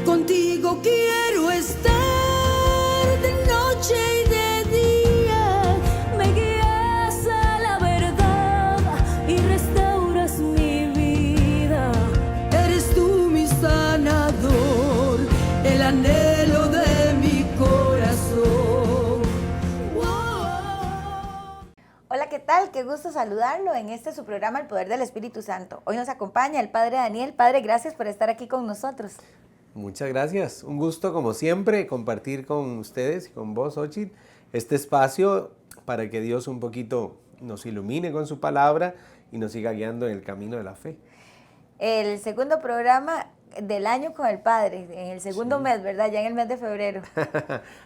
Contigo quiero estar de noche y de día. Me guías a la verdad y restauras mi vida. Eres tú mi sanador, el anhelo de mi corazón. Hola, ¿qué tal? Qué gusto saludarlo en este su programa El Poder del Espíritu Santo. Hoy nos acompaña el Padre Daniel. Padre, gracias por estar aquí con nosotros. Muchas gracias. Un gusto, como siempre, compartir con ustedes y con vos, Xochitl, este espacio para que Dios un poquito nos ilumine con su palabra y nos siga guiando en el camino de la fe. El segundo programa del año con el Padre, en el segundo mes, ¿verdad? Ya en el mes de febrero.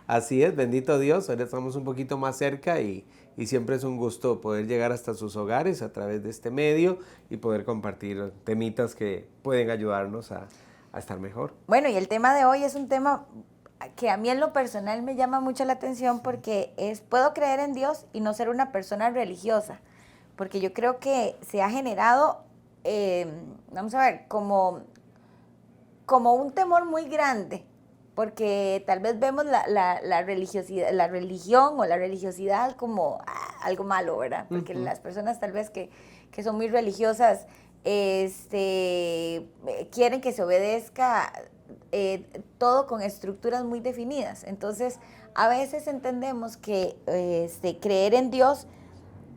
Así es, bendito Dios. Ahora estamos un poquito más cerca y siempre es un gusto poder llegar hasta sus hogares a través de este medio y poder compartir temitas que pueden ayudarnos a estar mejor. Bueno, y el tema de hoy es un tema que a mí en lo personal me llama mucho la atención porque puedo creer en Dios y no ser una persona religiosa, porque yo creo que se ha generado, vamos a ver, como un temor muy grande, porque tal vez vemos la religiosidad, la religión o la religiosidad como algo malo, ¿verdad? Porque las personas tal vez que son muy religiosas quieren que se obedezca todo con estructuras muy definidas. Entonces, a veces entendemos que creer en Dios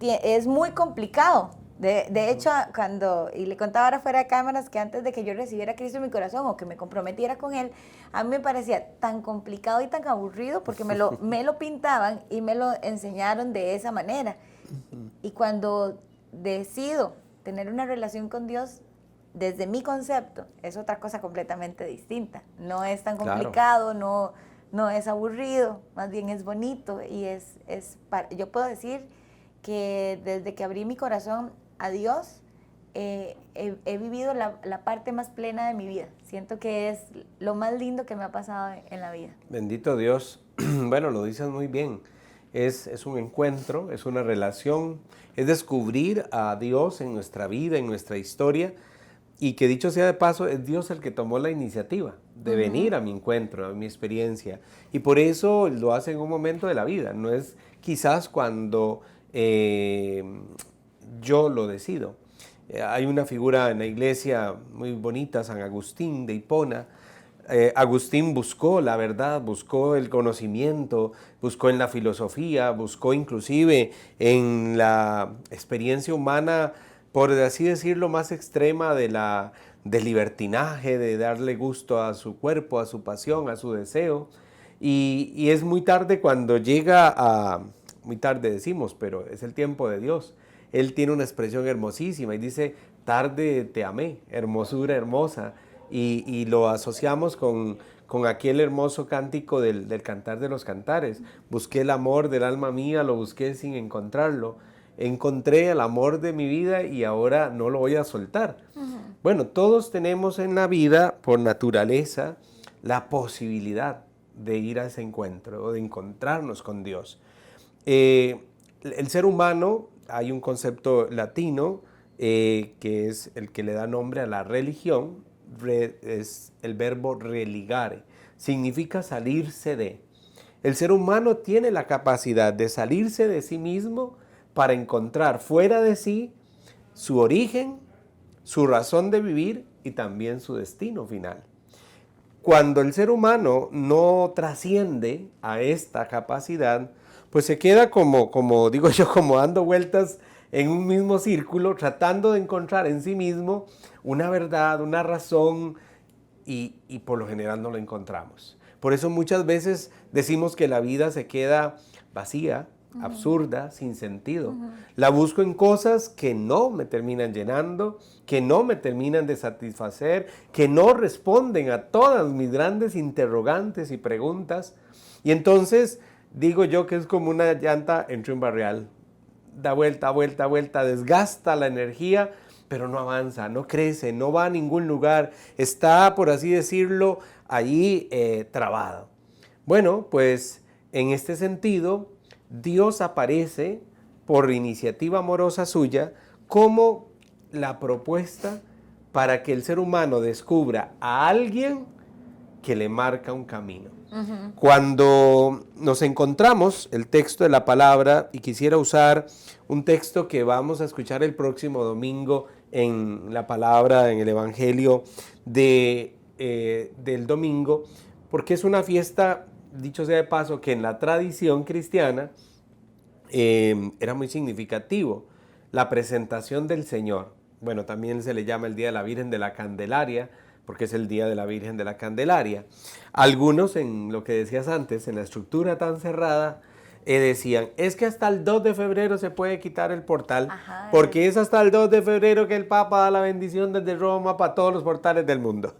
es muy complicado. De hecho, y le contaba ahora fuera de cámaras que antes de que yo recibiera a Cristo en mi corazón o que me comprometiera con Él, a mí me parecía tan complicado y tan aburrido porque me lo pintaban y me lo enseñaron de esa manera. Y cuando decido tener una relación con Dios, desde mi concepto, es otra cosa completamente distinta. No es tan complicado, claro. no es aburrido, más bien es bonito y yo puedo decir que desde que abrí mi corazón a Dios, he vivido la parte más plena de mi vida. Siento que es lo más lindo que me ha pasado en la vida. Bendito Dios. Bueno, lo dices muy bien. Es un encuentro, es una relación, es descubrir a Dios en nuestra vida, en nuestra historia, y que dicho sea de paso, es Dios el que tomó la iniciativa de venir a mi encuentro, a mi experiencia, y por eso lo hace en un momento de la vida, no es quizás cuando yo lo decido. Hay una figura en la iglesia muy bonita, San Agustín de Hipona. Agustín buscó la verdad, buscó el conocimiento, buscó en la filosofía, buscó inclusive en la experiencia humana, por así decirlo, más extrema del libertinaje, de darle gusto a su cuerpo, a su pasión, a su deseo. Y es muy tarde cuando llega muy tarde decimos, pero es el tiempo de Dios. Él tiene una expresión hermosísima y dice, tarde te amé, hermosura hermosa. Y lo asociamos con aquel hermoso cántico del Cantar de los Cantares. Busqué el amor del alma mía, lo busqué sin encontrarlo. Encontré el amor de mi vida y ahora no lo voy a soltar. Bueno, todos tenemos en la vida, por naturaleza, la posibilidad de ir a ese encuentro o de encontrarnos con Dios. El ser humano, hay un concepto latino que es el que le da nombre a la religión, es el verbo religare, significa salirse de. El ser humano tiene la capacidad de salirse de sí mismo para encontrar fuera de sí su origen, su razón de vivir y también su destino final. Cuando el ser humano no trasciende a esta capacidad, pues se queda como digo yo, como dando vueltas en un mismo círculo, tratando de encontrar en sí mismo una verdad, una razón, y por lo general no lo encontramos. Por eso muchas veces decimos que la vida se queda vacía, absurda, sin sentido. La busco en cosas que no me terminan llenando, que no me terminan de satisfacer, que no responden a todas mis grandes interrogantes y preguntas. Y entonces digo yo que es como una llanta entre un barrial. Da vuelta, vuelta, vuelta, desgasta la energía, pero no avanza, no crece, no va a ningún lugar. Está, por así decirlo, ahí trabado. Bueno, pues en este sentido, Dios aparece por iniciativa amorosa suya como la propuesta para que el ser humano descubra a alguien que le marca un camino. Cuando nos encontramos el texto de la palabra, y quisiera usar un texto que vamos a escuchar el próximo domingo en la palabra, en el Evangelio del domingo, porque es una fiesta, dicho sea de paso, que en la tradición cristiana era muy significativo. La presentación del Señor. Bueno, también se le llama el Día de la Virgen de la Candelaria, porque es el Día de la Virgen de la Candelaria. Algunos, en lo que decías antes, en la estructura tan cerrada, decían, es que hasta el 2 de febrero se puede quitar el portal, porque es hasta el 2 de febrero que el Papa da la bendición desde Roma para todos los portales del mundo.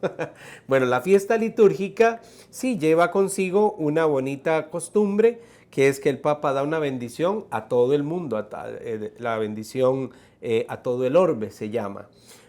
Bueno, la fiesta litúrgica sí lleva consigo una bonita costumbre, que es que el Papa da una bendición a todo el mundo, la bendición a todo el orbe se llama.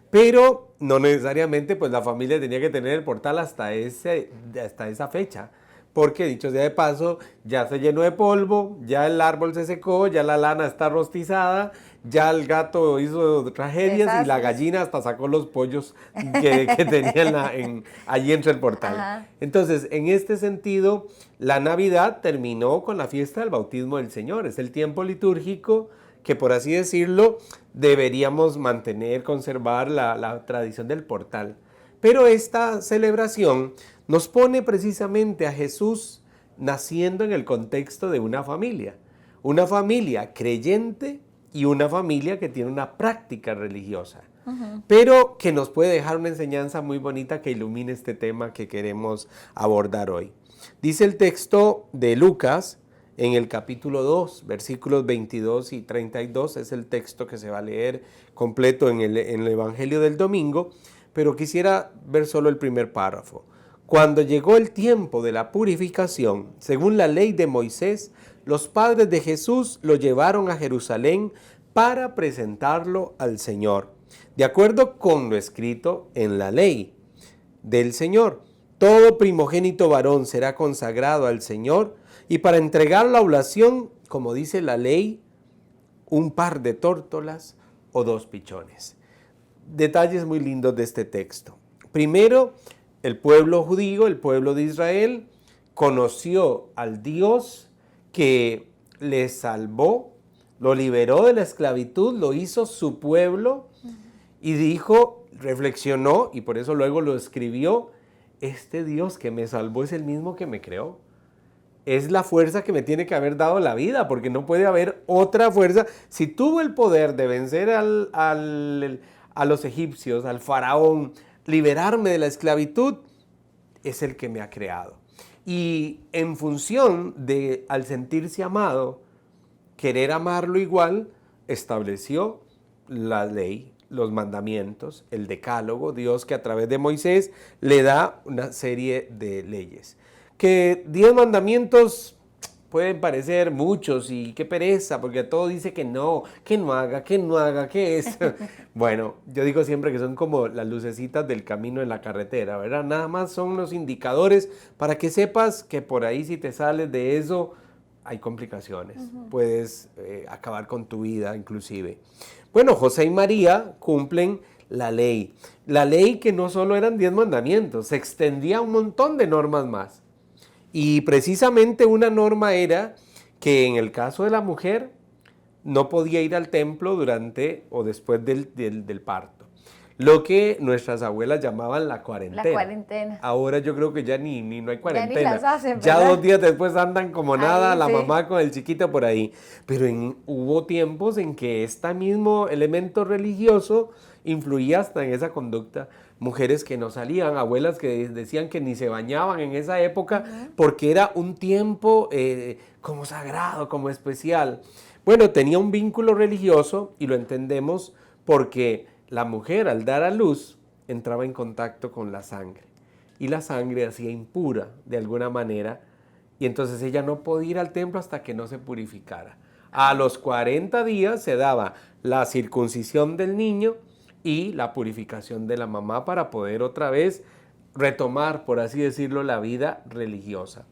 Pero no necesariamente pues la familia tenía que tener el portal hasta esa fecha, porque dicho sea de paso, ya se llenó de polvo, ya el árbol se secó, ya la lana está rostizada, ya el gato hizo tragedias y la gallina hasta sacó los pollos que tenía allí entre el portal. Ajá. Entonces, en este sentido, la Navidad terminó con la fiesta del bautismo del Señor. Es el tiempo litúrgico que, por así decirlo, deberíamos mantener, conservar la tradición del portal. Pero esta celebración nos pone precisamente a Jesús naciendo en el contexto de una familia creyente y una familia que tiene una práctica religiosa, pero que nos puede dejar una enseñanza muy bonita que ilumine este tema que queremos abordar hoy. Dice el texto de Lucas, en el capítulo 2, versículos 22 y 32, es el texto que se va a leer completo en el Evangelio del domingo, pero quisiera ver solo el primer párrafo. Cuando llegó el tiempo de la purificación, según la ley de Moisés, los padres de Jesús lo llevaron a Jerusalén para presentarlo al Señor, de acuerdo con lo escrito en la ley del Señor. Todo primogénito varón será consagrado al Señor, y para entregar la oblación, como dice la ley, un par de tórtolas o 2 pichones. Detalles muy lindos de este texto. Primero, el pueblo judío, el pueblo de Israel, conoció al Dios que le salvó, lo liberó de la esclavitud, lo hizo su pueblo y dijo, reflexionó, y por eso luego lo escribió, este Dios que me salvó es el mismo que me creó. Es la fuerza que me tiene que haber dado la vida, porque no puede haber otra fuerza. Si tuvo el poder de vencer a los egipcios, al faraón, liberarme de la esclavitud, es el que me ha creado. Y en función de, al sentirse amado, querer amarlo igual, estableció la ley, los mandamientos, el decálogo, Dios que a través de Moisés le da una serie de leyes. Que 10 mandamientos pueden parecer muchos y qué pereza, porque todo dice que no haga, que es. Bueno, yo digo siempre que son como las lucecitas del camino en la carretera, ¿verdad? Nada más son los indicadores para que sepas que por ahí si te sales de eso hay complicaciones. Puedes acabar con tu vida inclusive. Bueno, José y María cumplen la ley que no solo eran 10 mandamientos, se extendía a un montón de normas más. Y precisamente una norma era que en el caso de la mujer no podía ir al templo durante o después del parto. Lo que nuestras abuelas llamaban la cuarentena. La cuarentena. Ahora yo creo que ya ni no hay cuarentena. Ya ni las hacen, ¿verdad? Ya 2 días después andan como nada, la mamá con el chiquito por ahí. Pero hubo tiempos en que este mismo elemento religioso influía hasta en esa conducta. Mujeres que no salían, abuelas que decían que ni se bañaban en esa época porque era un tiempo como sagrado, como especial. Bueno, tenía un vínculo religioso y lo entendemos porque la mujer al dar a luz entraba en contacto con la sangre y la sangre hacía impura de alguna manera y entonces ella no podía ir al templo hasta que no se purificara. A los 40 días se daba la circuncisión del niño y la purificación de la mamá para poder otra vez retomar, por así decirlo, la vida religiosa.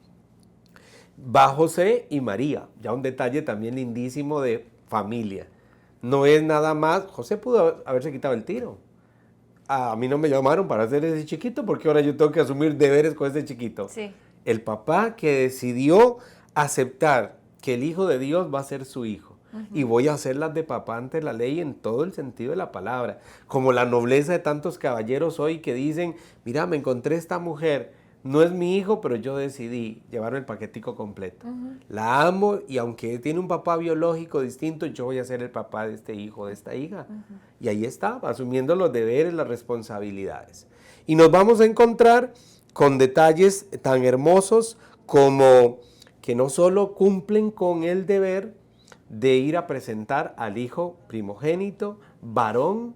Va José y María, ya un detalle también lindísimo de familia. No es nada más, José pudo haberse quitado el tiro. a mí no me llamaron para hacer ese chiquito, porque ahora yo tengo que asumir deberes con ese chiquito. Sí. El papá que decidió aceptar que el Hijo de Dios va a ser su hijo. Y voy a hacer las de papá ante la ley en todo el sentido de la palabra. Como la nobleza de tantos caballeros hoy que dicen, mira, me encontré esta mujer, no es mi hijo, pero yo decidí llevarme el paquetico completo. La amo y aunque tiene un papá biológico distinto, yo voy a ser el papá de este hijo, de esta hija. Y ahí está, asumiendo los deberes, las responsabilidades. Y nos vamos a encontrar con detalles tan hermosos como que no solo cumplen con el deber de ir a presentar al hijo primogénito, varón.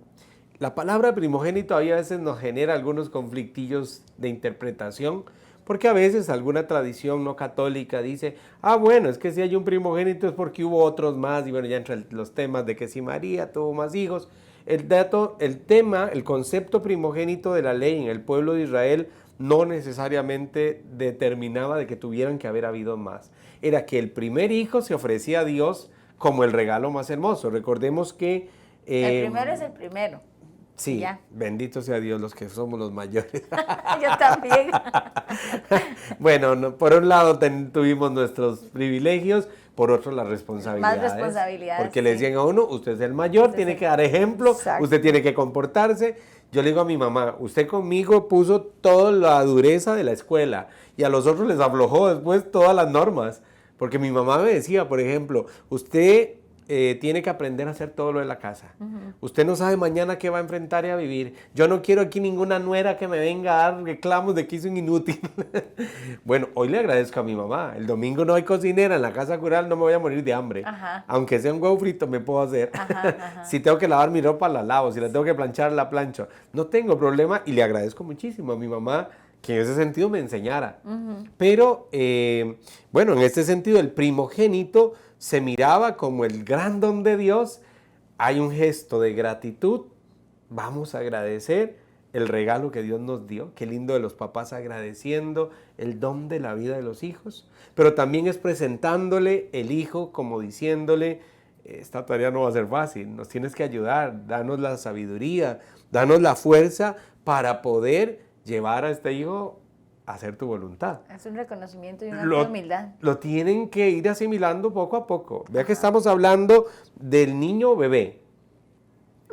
La palabra primogénito ahí a veces nos genera algunos conflictillos de interpretación, porque a veces alguna tradición no católica dice, bueno, es que si hay un primogénito es porque hubo otros más, y bueno, ya entran los temas de que si María tuvo más hijos. El concepto primogénito de la ley en el pueblo de Israel no necesariamente determinaba de que tuvieran que haber habido más. Era que el primer hijo se ofrecía a Dios como el regalo más hermoso. Recordemos que... el primero es el primero. Sí, ya. Bendito sea Dios los que somos los mayores. Yo también. Bueno, por un lado tuvimos nuestros privilegios, por otro las responsabilidades. Más responsabilidades. Porque le decían a uno, usted es el mayor, tiene que dar ejemplo, Exacto. usted tiene que comportarse. Yo le digo a mi mamá, usted conmigo puso toda la dureza de la escuela y a los otros les aflojó después todas las normas. Porque mi mamá me decía, por ejemplo, usted tiene que aprender a hacer todo lo de la casa. Usted no sabe mañana qué va a enfrentar y a vivir. Yo no quiero aquí ninguna nuera que me venga a dar reclamos de que hizo un inútil. Bueno, hoy le agradezco a mi mamá. El domingo no hay cocinera en la casa cural, no me voy a morir de hambre. Ajá. Aunque sea un huevo frito, me puedo hacer. Ajá. Si tengo que lavar mi ropa, la lavo. Si la tengo que planchar, la plancho. No tengo problema y le agradezco muchísimo a mi mamá que en ese sentido me enseñara. Pero, bueno, en este sentido, el primogénito se miraba como el gran don de Dios. Hay un gesto de gratitud. Vamos a agradecer el regalo que Dios nos dio. Qué lindo de los papás agradeciendo el don de la vida de los hijos. Pero también es presentándole el hijo como diciéndole, esta tarea no va a ser fácil, nos tienes que ayudar, danos la sabiduría, danos la fuerza para poder llevar a este hijo a hacer tu voluntad. Es un reconocimiento y una gran humildad. Lo tienen que ir asimilando poco a poco. Vea que estamos hablando del niño bebé.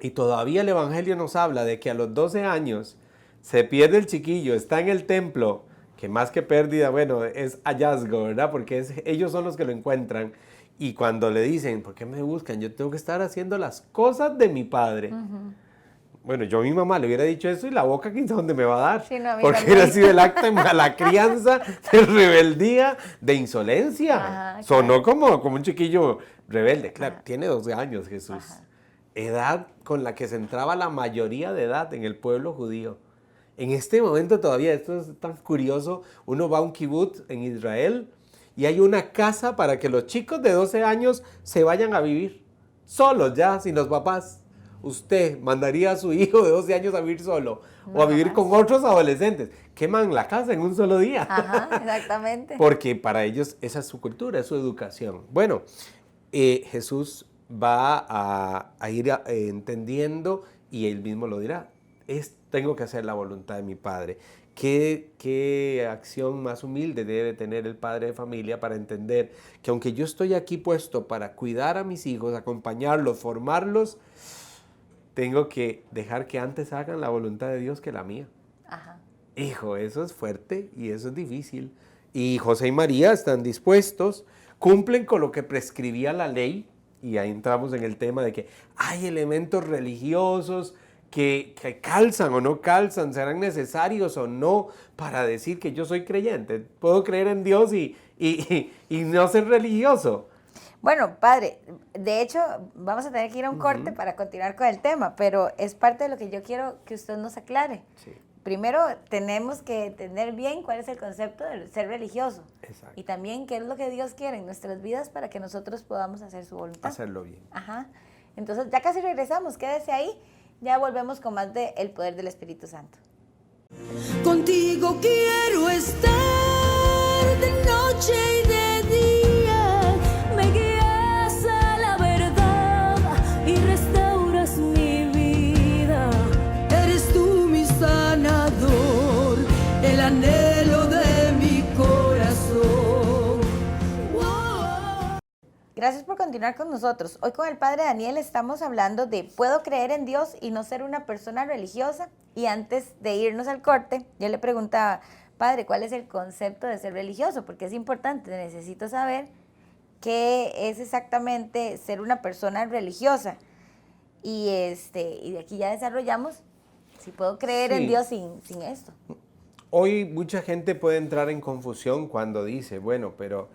Y todavía el Evangelio nos habla de que a los 12 años se pierde el chiquillo, está en el templo, que más que pérdida, bueno, es hallazgo, ¿verdad? Porque ellos son los que lo encuentran. Y cuando le dicen, ¿por qué me buscan? Yo tengo que estar haciendo las cosas de mi padre. Bueno, yo a mi mamá le hubiera dicho eso y la boca quién sabe dónde me va a dar. Sí, no, porque también. hubiera sido el acto de mala crianza, de rebeldía, de insolencia. Ajá, Sonó como un chiquillo rebelde. Claro, Ajá. tiene 12 años Jesús. Ajá. Edad con la que se entraba la mayoría de edad en el pueblo judío. En este momento todavía, esto es tan curioso, uno va a un kibutz en Israel y hay una casa para que los chicos de 12 años se vayan a vivir solos ya, sin los papás. ¿Usted mandaría a su hijo de 12 años a vivir solo o a vivir con otros adolescentes? Queman la casa en un solo día. Ajá, exactamente. Porque para ellos esa es su cultura, es su educación. Bueno, Jesús va a ir entendiendo y él mismo lo dirá. Tengo que hacer la voluntad de mi padre. ¿Qué acción más humilde debe tener el padre de familia para entender que aunque yo estoy aquí puesto para cuidar a mis hijos, acompañarlos, formarlos, tengo que dejar que antes hagan la voluntad de Dios que la mía? Ajá. Hijo, eso es fuerte y eso es difícil. Y José y María están dispuestos, cumplen con lo que prescribía la ley, y ahí entramos en el tema de que hay elementos religiosos que calzan o no calzan, serán necesarios o no para decir que yo soy creyente. Puedo creer en Dios y no ser religioso. Bueno, padre, de hecho, vamos a tener que ir a un corte para continuar con el tema, pero es parte de lo que yo quiero que usted nos aclare. Sí. Primero, tenemos que entender bien cuál es el concepto de ser religioso. Exacto. Y también qué es lo que Dios quiere en nuestras vidas para que nosotros podamos hacer su voluntad. Hacerlo bien. Ajá. Entonces, ya casi regresamos, quédese ahí. Ya volvemos con más de El Poder del Espíritu Santo. Contigo quiero estar de noche y de día. Me guías a la verdad y restauras mi vida. Eres tú continuar con nosotros. Hoy con el padre Daniel estamos hablando de ¿puedo creer en Dios y no ser una persona religiosa? Y antes de irnos al corte, yo le preguntaba, padre, ¿cuál es el concepto de ser religioso? Porque es importante, necesito saber qué es exactamente ser una persona religiosa. Y de aquí ya desarrollamos si puedo creer en Sí. Dios sin esto. Hoy mucha gente puede entrar en confusión cuando dice, bueno, pero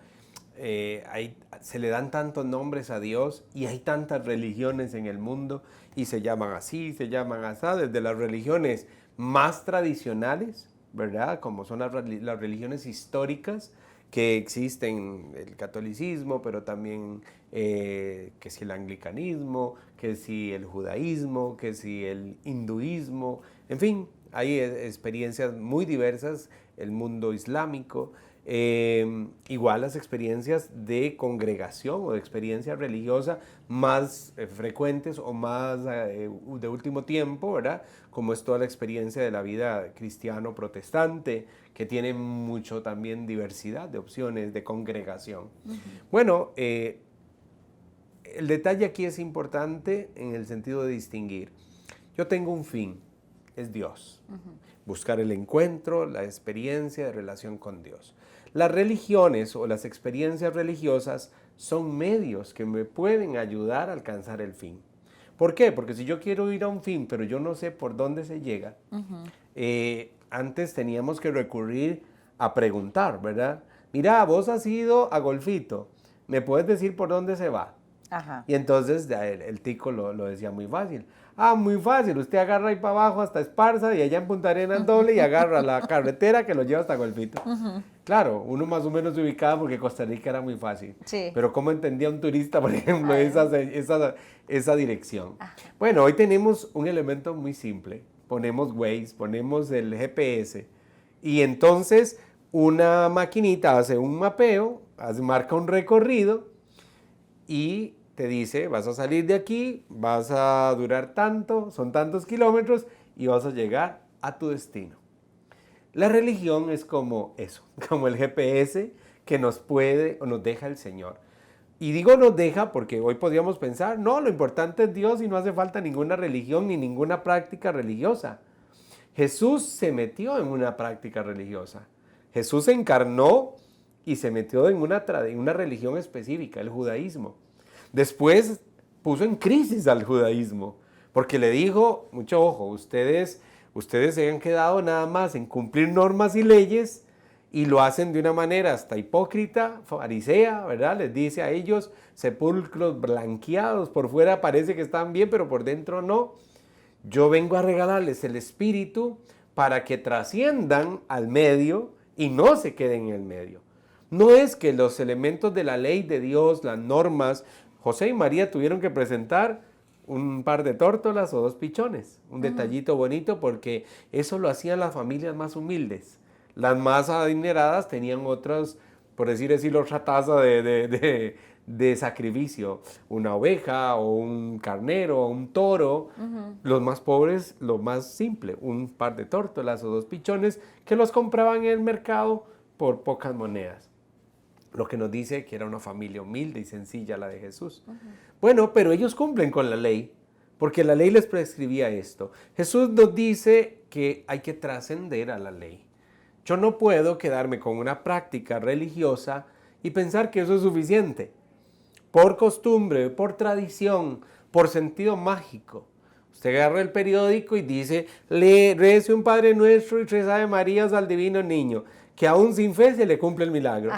se le dan tantos nombres a Dios y hay tantas religiones en el mundo y se llaman así, se llaman así, desde las religiones más tradicionales, ¿verdad? Como son las religiones históricas que existen, el catolicismo, pero también que si el anglicanismo, que si el judaísmo, que si el hinduismo, en fin, hay experiencias muy diversas, el mundo islámico, igual las experiencias de congregación o de experiencia religiosa más frecuentes o más de último tiempo, ¿verdad? Como es toda la experiencia de la vida cristiano-protestante, que tiene mucho también diversidad de opciones de congregación. Bueno, el detalle aquí es importante en el sentido de distinguir. Yo tengo un fin, es Dios. Buscar el encuentro, la experiencia de relación con Dios. Las religiones o las experiencias religiosas son medios que me pueden ayudar a alcanzar el fin. ¿Por qué? Porque si yo quiero ir a un fin, pero yo no sé por dónde se llega, antes teníamos que recurrir a preguntar, ¿verdad? Mira, vos has ido a Golfito, ¿me puedes decir por dónde se va? Ajá. Y entonces el tico lo decía muy fácil. Ah, muy fácil, usted agarra ahí para abajo hasta Esparza y allá en Punta Arenas doble y agarra la carretera que lo lleva hasta Golfito. Claro, uno más o menos se ubicaba porque Costa Rica era muy fácil. Sí. Pero ¿cómo entendía un turista, por ejemplo, esa dirección? Bueno, hoy tenemos un elemento muy simple. Ponemos Waze, ponemos el GPS y entonces una maquinita hace un mapeo, marca un recorrido y te dice, vas a salir de aquí, vas a durar tanto, son tantos kilómetros y vas a llegar a tu destino. La religión es como eso, como el GPS que nos puede o nos deja el Señor. Y digo nos deja porque hoy podríamos pensar, no, lo importante es Dios y no hace falta ninguna religión ni ninguna práctica religiosa. Jesús se metió en una práctica religiosa. Jesús se encarnó y se metió en una religión específica, el judaísmo. Después puso en crisis al judaísmo, porque le dijo, mucho ojo, ustedes se han quedado nada más en cumplir normas y leyes y lo hacen de una manera hasta hipócrita, farisea, ¿verdad? Les dice a ellos, sepulcros blanqueados, por fuera parece que están bien, pero por dentro no. Yo vengo a regalarles el Espíritu para que trasciendan al medio y no se queden en el medio. No es que los elementos de la ley de Dios, las normas, José y María tuvieron que presentar un par de tórtolas o 2 pichones, un detallito bonito, porque eso lo hacían las familias más humildes. Las más adineradas tenían otras, por decir así, otra taza de sacrificio, una oveja o un carnero o un toro. Los más pobres, lo más simple, un par de tórtolas o 2 pichones que los compraban en el mercado por pocas monedas. Lo que nos dice que era una familia humilde y sencilla la de Jesús. Bueno, pero ellos cumplen con la ley, porque la ley les prescribía esto. Jesús nos dice que hay que trascender a la ley. Yo no puedo quedarme con una práctica religiosa y pensar que eso es suficiente. Por costumbre, por tradición, por sentido mágico. Usted agarra el periódico y dice, rece un Padre Nuestro y 3 Ave Marías al Divino Niño, que aún sin fe se le cumple el milagro.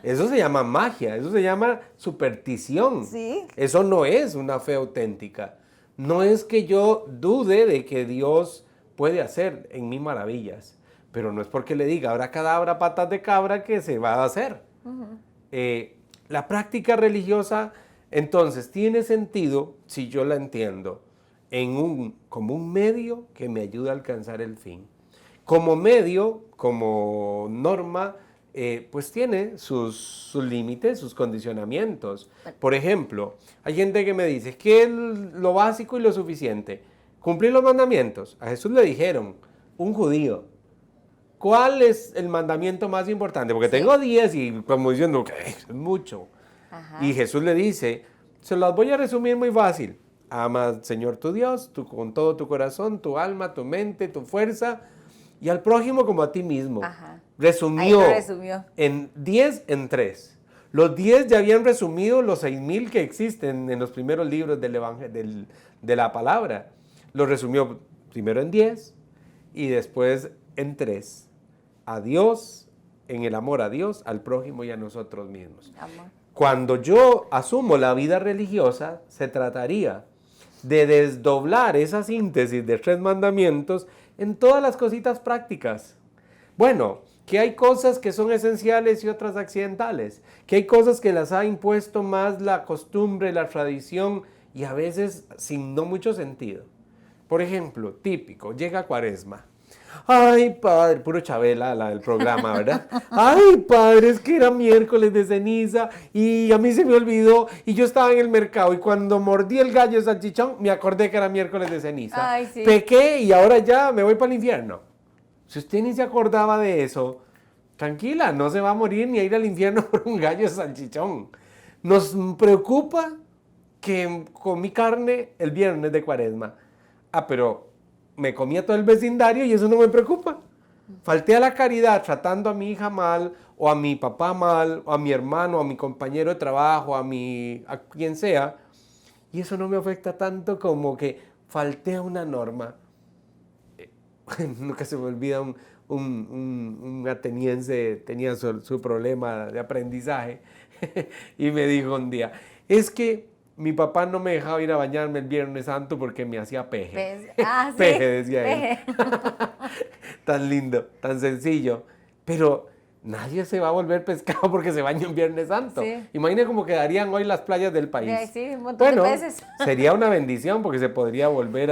Eso se llama magia, eso se llama superstición. Sí. Eso no es una fe auténtica. No es que yo dude de que Dios puede hacer en mí maravillas, pero no es porque le diga, ahora cadabra, patas de cabra, que se va a hacer. La práctica religiosa, entonces, tiene sentido, si yo la entiendo, como un medio que me ayuda a alcanzar el fin. Como medio, como norma, pues tiene sus límites, sus condicionamientos. Por ejemplo, hay gente que me dice, ¿qué es lo básico y lo suficiente? Cumplir los mandamientos. A Jesús le dijeron, un judío, ¿cuál es el mandamiento más importante? Porque tengo 10 y como diciendo, que es mucho. Y Jesús le dice, Se las voy a resumir muy fácil. Ama al Señor tu Dios, con todo tu corazón, tu alma, tu mente, tu fuerza, y al prójimo como a ti mismo. Ajá. Ahí Resumió, lo resumió. en 10 en 3. Los 10 ya habían resumido los 6,000 que existen en los primeros libros de la palabra. Lo resumió primero en 10 y después en 3. A Dios, en el amor a Dios, al prójimo y a nosotros mismos. Amor. Cuando yo asumo la vida religiosa, se trataría de desdoblar esa síntesis de 3 mandamientos en todas las cositas prácticas. Bueno, que hay cosas que son esenciales y otras accidentales, que hay cosas que las ha impuesto más la costumbre, la tradición y a veces sin no mucho sentido. Por ejemplo, típico, llega Cuaresma. Ay, padre, puro Chabela, la del programa, ¿verdad? Ay, padre, es que era miércoles de ceniza y a mí se me olvidó y yo estaba en el mercado y cuando mordí el gallo de salchichón me acordé que era miércoles de ceniza. Ay, sí. Pequé y ahora ya me voy para el infierno. Si usted ni se acordaba de eso, tranquila, no se va a morir ni a ir al infierno por un gallo de salchichón. Nos preocupa que comí carne el viernes de Cuaresma. Ah, pero me comía todo el vecindario y eso no me preocupa. Falté a la caridad tratando a mi hija mal, o a mi papá mal, o a mi hermano, a mi compañero de trabajo, a quien sea, y eso no me afecta tanto como que falté a una norma. Nunca se me olvida un ateniense, tenía su problema de aprendizaje, y me dijo un día, es que mi papá no me dejaba ir a bañarme el Viernes Santo porque me hacía peje. Ah, sí. Peje, decía Peje. él. Tan lindo, tan sencillo. Pero nadie se va a volver pescado porque se baña en Viernes Santo. Sí. Imagina cómo quedarían hoy las playas del país. Sí, un montón de peces. Sería una bendición porque se podría volver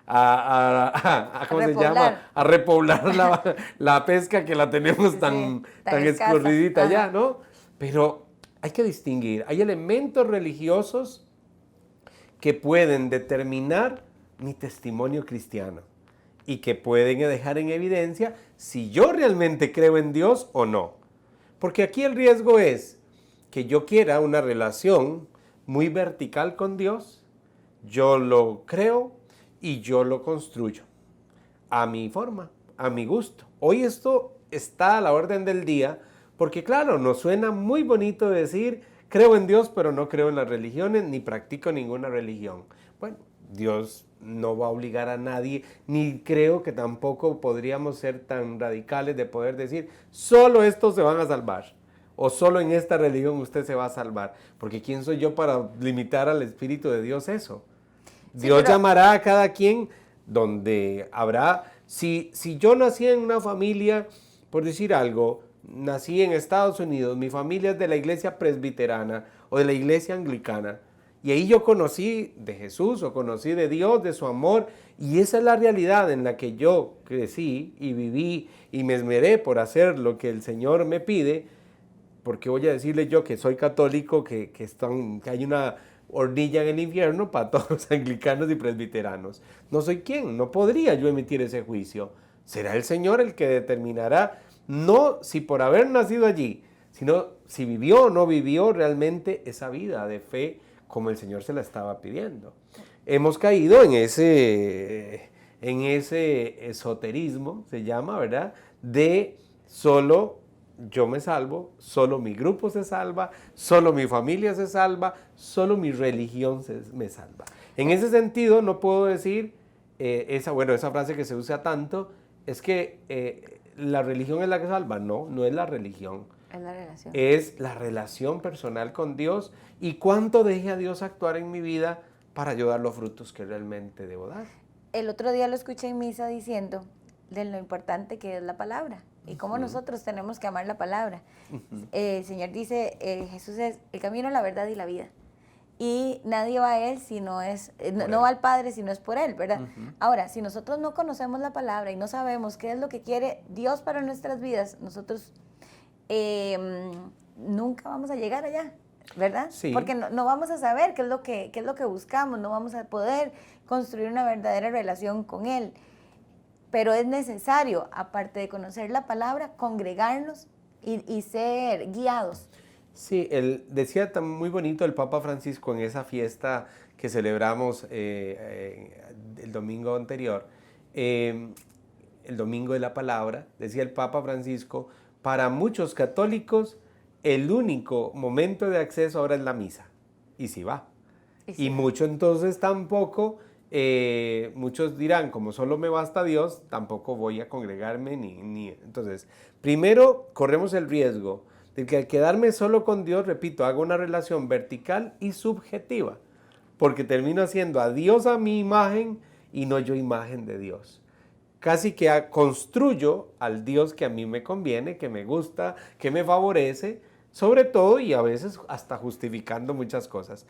¿cómo se repoblar. llama? A repoblar la pesca que la tenemos tan escasa. escurridita Ajá. ya, ¿no? Pero hay que distinguir. Hay elementos religiosos que pueden determinar mi testimonio cristiano y que pueden dejar en evidencia si yo realmente creo en Dios o no. Porque aquí el riesgo es que yo quiera una relación muy vertical con Dios, yo lo creo y yo lo construyo a mi forma, a mi gusto. Hoy esto está a la orden del día porque claro, nos suena muy bonito decir creo en Dios, pero no creo en las religiones, ni practico ninguna religión. Bueno, Dios no va a obligar a nadie, ni creo que tampoco podríamos ser tan radicales de poder decir, solo estos se van a salvar, o solo en esta religión usted se va a salvar, porque ¿quién soy yo para limitar al Espíritu de Dios eso? Sí, Dios pero llamará a cada quien donde habrá, si yo nací en una familia, por decir algo, nací en Estados Unidos, mi familia es de la iglesia presbiterana o de la iglesia anglicana, y ahí yo conocí de Jesús o conocí de Dios, de su amor, y esa es la realidad en la que yo crecí y viví y me esmeré por hacer lo que el Señor me pide, porque voy a decirle yo que soy católico, que hay una hornilla en el infierno para todos los anglicanos y presbiteranos. No soy quien, no podría yo emitir ese juicio. Será el Señor el que determinará, no si por haber nacido allí, sino si vivió o no vivió realmente esa vida de fe como el Señor se la estaba pidiendo. Hemos caído en ese esoterismo, se llama, ¿verdad? De solo yo me salvo, solo mi grupo se salva, solo mi familia se salva, solo mi religión me salva. En ese sentido no puedo decir, esa frase que se usa tanto, es que la religión es la que salva. No, no es la religión. Es la relación. Es la relación personal con Dios y cuánto deje a Dios actuar en mi vida para yo dar los frutos que realmente debo dar. El otro día lo escuché en misa diciendo de lo importante que es la palabra y cómo nosotros tenemos que amar la palabra. El Señor dice, Jesús es el camino, la verdad y la vida. Y nadie va a Él si no es, no va al Padre si no es por Él, ¿verdad? Ahora, si nosotros no conocemos la palabra y no sabemos qué es lo que quiere Dios para nuestras vidas, nosotros nunca vamos a llegar allá, ¿verdad? Sí. Porque no vamos a saber qué es lo que buscamos, no vamos a poder construir una verdadera relación con Él. Pero es necesario, aparte de conocer la palabra, congregarnos y ser guiados. Sí, él decía muy bonito el Papa Francisco en esa fiesta que celebramos el domingo anterior, el domingo de la palabra, decía el Papa Francisco, para muchos católicos el único momento de acceso ahora es la misa, y si va. Sí. Y mucho entonces tampoco, muchos dirán, como solo me basta Dios, tampoco voy a congregarme Entonces, primero corremos el riesgo de que al quedarme solo con Dios, repito, hago una relación vertical y subjetiva, porque termino haciendo a Dios a mi imagen y no yo imagen de Dios. Casi que construyo al Dios que a mí me conviene, que me gusta, que me favorece, sobre todo y a veces hasta justificando muchas cosas.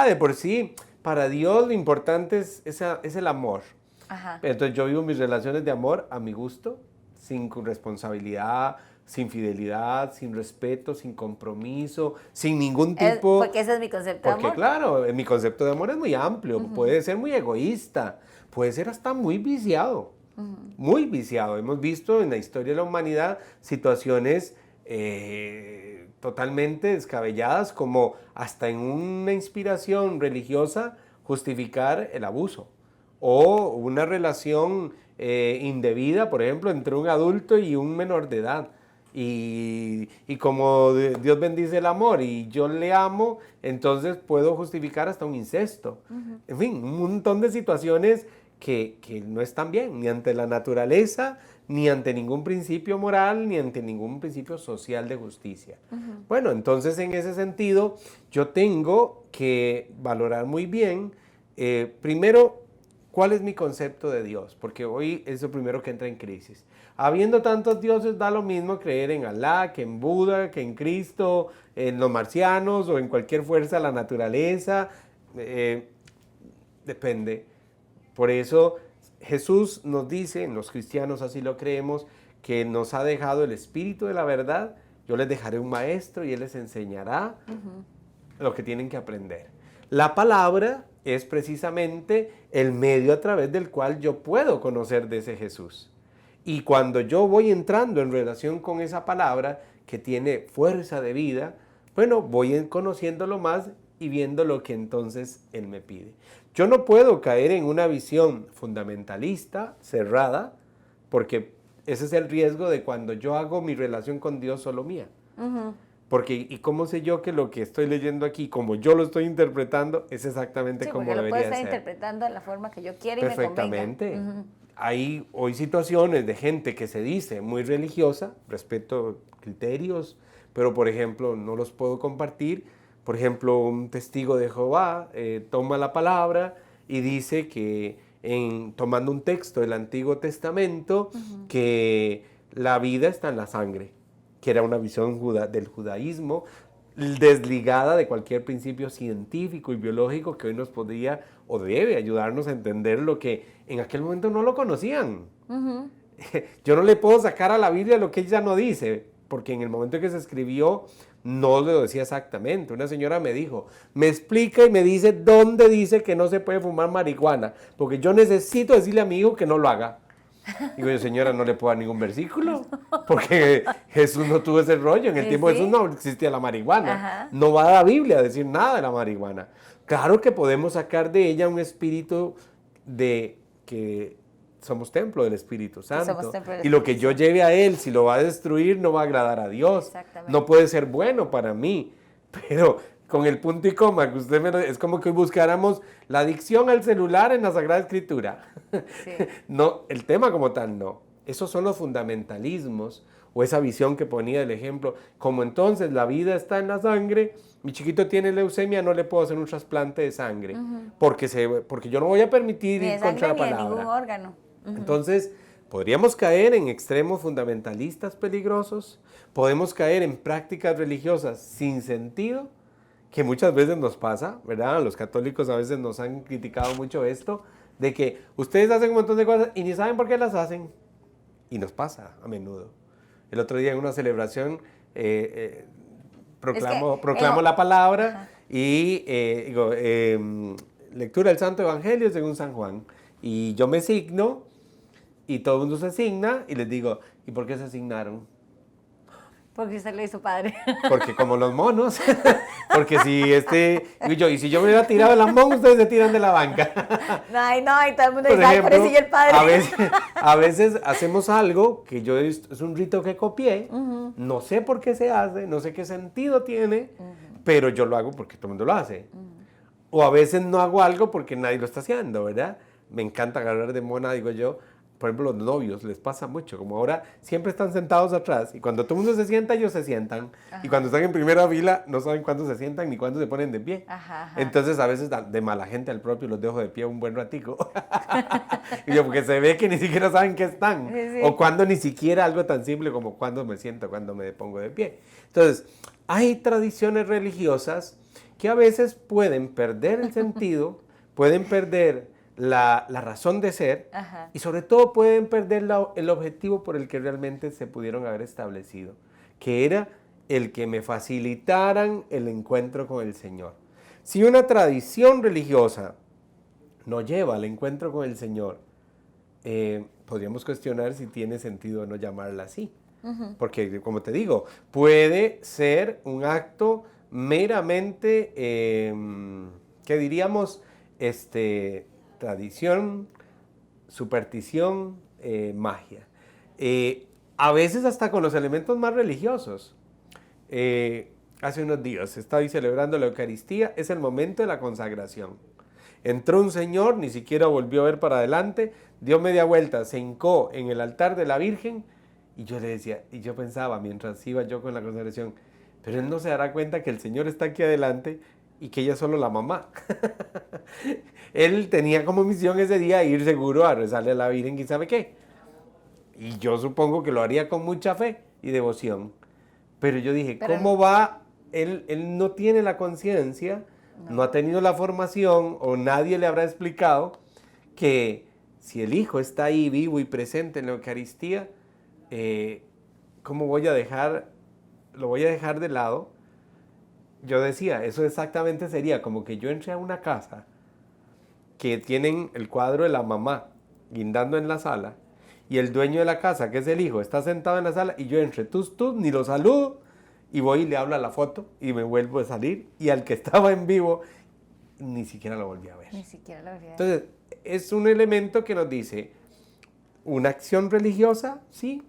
De por sí, para Dios lo importante es el amor. Ajá. Entonces yo vivo mis relaciones de amor a mi gusto, sin responsabilidad, sin fidelidad, sin respeto, sin compromiso, sin ningún tipo... Porque ese es mi concepto de amor. Porque claro, mi concepto de amor es muy amplio, puede ser muy egoísta, puede ser hasta muy viciado, muy viciado. Hemos visto en la historia de la humanidad situaciones totalmente descabelladas, como hasta en una inspiración religiosa justificar el abuso, o una relación indebida, por ejemplo, entre un adulto y un menor de edad. Y como Dios bendice el amor y yo le amo, entonces puedo justificar hasta un incesto. En fin, un montón de situaciones que no están bien, ni ante la naturaleza, ni ante ningún principio moral, ni ante ningún principio social de justicia. Bueno, entonces en ese sentido yo tengo que valorar muy bien, primero, ¿cuál es mi concepto de Dios? Porque hoy es lo primero que entra en crisis. Habiendo tantos dioses, da lo mismo creer en Alá, que en Buda, que en Cristo, en los marcianos o en cualquier fuerza de la naturaleza. Depende. Por eso Jesús nos dice, los cristianos así lo creemos, que nos ha dejado el Espíritu de la verdad. Yo les dejaré un maestro y Él les enseñará lo que tienen que aprender. La palabra es precisamente el medio a través del cual yo puedo conocer de ese Jesús. Y cuando yo voy entrando en relación con esa palabra que tiene fuerza de vida, bueno, voy conociéndolo más y viendo lo que entonces Él me pide. Yo no puedo caer en una visión fundamentalista, cerrada, porque ese es el riesgo de cuando yo hago mi relación con Dios solo mía. Porque, ¿y cómo sé yo que lo que estoy leyendo aquí, como yo lo estoy interpretando, es exactamente como debería ser? Sí, porque lo puedo estar interpretando de la forma que yo quiera y me convenga. Perfectamente. Hay hoy situaciones de gente que se dice muy religiosa, respeto criterios, pero por ejemplo no los puedo compartir. Por ejemplo, un testigo de Jehová toma la palabra y dice que, tomando un texto del Antiguo Testamento, que la vida está en la sangre, que era una visión del judaísmo desligada de cualquier principio científico y biológico que hoy nos podría o debe ayudarnos a entender lo que en aquel momento no lo conocían. Yo no le puedo sacar a la Biblia lo que ella no dice, porque en el momento en que se escribió no lo decía exactamente. Una señora me dijo, me explica y me dice dónde dice que no se puede fumar marihuana, porque yo necesito decirle a mi hijo que no lo haga. Digo yo, señora, no le puedo dar ningún versículo, porque Jesús no tuvo ese rollo. En el tiempo de Jesús no existía la marihuana. No va a la Biblia a decir nada de la marihuana. Claro que podemos sacar de ella un espíritu de que somos templo del Espíritu Santo. Y lo que yo lleve a Él, si lo va a destruir, no va a agradar a Dios. No puede ser bueno para mí. Pero con el punto y coma que usted me lo, es como que hoy buscáramos la adicción al celular en la Sagrada Escritura. Sí. No, el tema como tal no. Esos son los fundamentalismos o esa visión que ponía el ejemplo. Como entonces la vida está en la sangre, mi chiquito tiene leucemia, no le puedo hacer un trasplante de sangre porque yo no voy a permitir ir contra la palabra. Ni de ningún órgano. Entonces, podríamos caer en extremos fundamentalistas peligrosos, podemos caer en prácticas religiosas sin sentido, que muchas veces nos pasa, ¿verdad? Los católicos a veces nos han criticado mucho esto, de que ustedes hacen un montón de cosas y ni saben por qué las hacen. Y nos pasa a menudo. El otro día en una celebración proclamo la palabra y digo, lectura del Santo Evangelio según San Juan. Y yo me signo y todo el mundo se signa y les digo, ¿y por qué se asignaron? Porque usted lo hizo padre. Porque como los monos, porque y si yo me hubiera tirado el ambón, ustedes se tiran de la banca. No, y todo el mundo Por dice, ay, ejemplo, parecía el padre. a veces hacemos algo que es un rito que copié, no sé por qué se hace, no sé qué sentido tiene, pero yo lo hago porque todo el mundo lo hace. O a veces no hago algo porque nadie lo está haciendo, ¿verdad? Me encanta agarrar de mona, digo yo. Por ejemplo, los novios les pasa mucho, como ahora siempre están sentados atrás y cuando todo el mundo se sienta, ellos se sientan. Ajá. Y cuando están en primera fila, no saben cuándo se sientan ni cuándo se ponen de pie. Ajá. Entonces, a veces de mala gente al propio los dejo de pie un buen ratico. Y yo, porque se ve que ni siquiera saben qué están. Sí. O cuando ni siquiera algo tan simple como cuándo me siento, cuándo me pongo de pie. Entonces, hay tradiciones religiosas que a veces pueden perder el sentido, pueden perder la razón de ser. Ajá. Y sobre todo pueden perder el objetivo por el que realmente se pudieron haber establecido, que era el que me facilitaran el encuentro con el Señor. Si una tradición religiosa no lleva al encuentro con el Señor, podríamos cuestionar si tiene sentido no llamarla así. Uh-huh. Porque, como te digo, puede ser un acto meramente, ¿qué diríamos? Tradición, superstición, magia. A veces hasta con los elementos más religiosos. Hace unos días estaba celebrando la Eucaristía, es el momento de la consagración. Entró un señor, ni siquiera volvió a ver para adelante, dio media vuelta, se hincó en el altar de la Virgen y yo le decía, y yo pensaba mientras iba yo con la consagración, pero él no se dará cuenta que el Señor está aquí adelante y que ella es solo la mamá. Él tenía como misión ese día ir seguro a rezarle a la Virgen y sabe qué. Y yo supongo que lo haría con mucha fe y devoción. Pero yo dije, ¿cómo va? Él no tiene la conciencia, no ha tenido la formación o nadie le habrá explicado que si el Hijo está ahí vivo y presente en la Eucaristía, ¿cómo voy a dejar? Lo voy a dejar de lado. Yo decía, eso exactamente sería como que yo entré a una casa que tienen el cuadro de la mamá guindando en la sala y el dueño de la casa, que es el hijo, está sentado en la sala y yo entre ni lo saludo y voy y le hablo a la foto y me vuelvo a salir y al que estaba en vivo ni siquiera lo volví a ver. Ni siquiera lo volví a ver. Entonces, es un elemento que nos dice una acción religiosa, sí,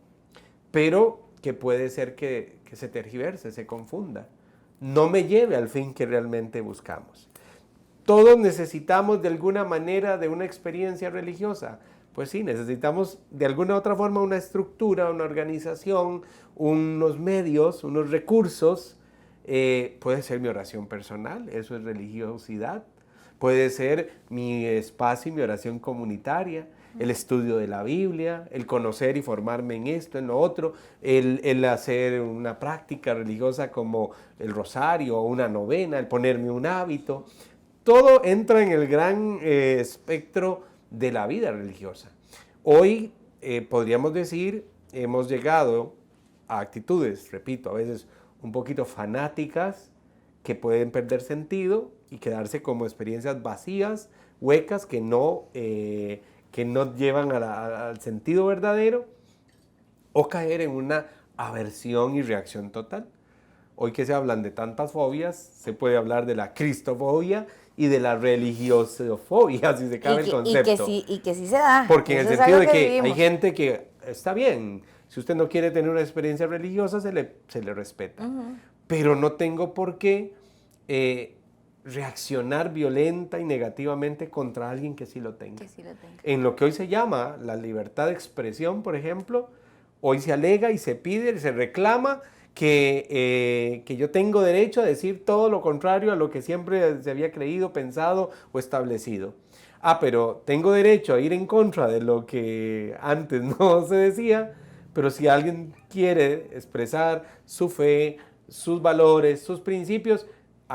pero que puede ser que se tergiverse, se confunda, no me lleve al fin que realmente buscamos. Todos necesitamos de alguna manera de una experiencia religiosa. Pues sí, necesitamos de alguna otra forma una estructura, una organización, unos medios, unos recursos. Puede ser mi oración personal, eso es religiosidad. Puede ser mi espacio y mi oración comunitaria, el estudio de la Biblia, el conocer y formarme en esto, en lo otro, el hacer una práctica religiosa como el rosario o una novena, el ponerme un hábito. Todo entra en el gran espectro de la vida religiosa. Hoy podríamos decir, hemos llegado a actitudes, repito, a veces un poquito fanáticas, que pueden perder sentido y quedarse como experiencias vacías, huecas, que no llevan al sentido verdadero, o caer en una aversión y reacción total. Hoy que se hablan de tantas fobias, se puede hablar de la cristofobia y de la religiosofobia, si se cabe el concepto. Y que sí se da. Porque en el sentido de que hay gente que está bien, si usted no quiere tener una experiencia religiosa, se le respeta. Uh-huh. Pero no tengo por qué reaccionar violenta y negativamente contra alguien que sí lo tenga. En lo que hoy se llama la libertad de expresión, por ejemplo, hoy se alega y se pide y se reclama que yo tengo derecho a decir todo lo contrario a lo que siempre se había creído, pensado o establecido. Pero tengo derecho a ir en contra de lo que antes no se decía, pero si alguien quiere expresar su fe, sus valores, sus principios,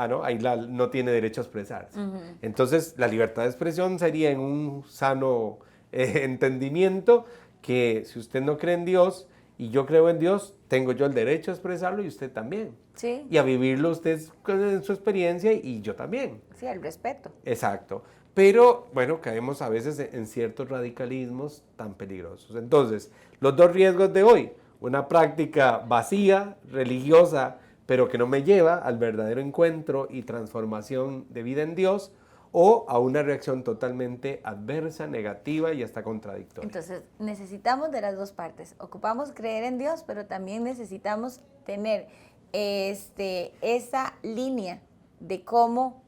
no, ahí no tiene derecho a expresarse. Uh-huh. Entonces, la libertad de expresión sería en un sano entendimiento que si usted no cree en Dios y yo creo en Dios, tengo yo el derecho a expresarlo y usted también. Sí. Y a vivirlo usted en su experiencia y yo también. Sí, el respeto. Exacto. Pero, bueno, caemos a veces en ciertos radicalismos tan peligrosos. Entonces, los dos riesgos de hoy. una práctica vacía, religiosa, pero que no me lleva al verdadero encuentro y transformación de vida en Dios, o a una reacción totalmente adversa, negativa y hasta contradictoria. Entonces, necesitamos de las dos partes. Ocupamos creer en Dios, pero también necesitamos tener esa línea de cómo,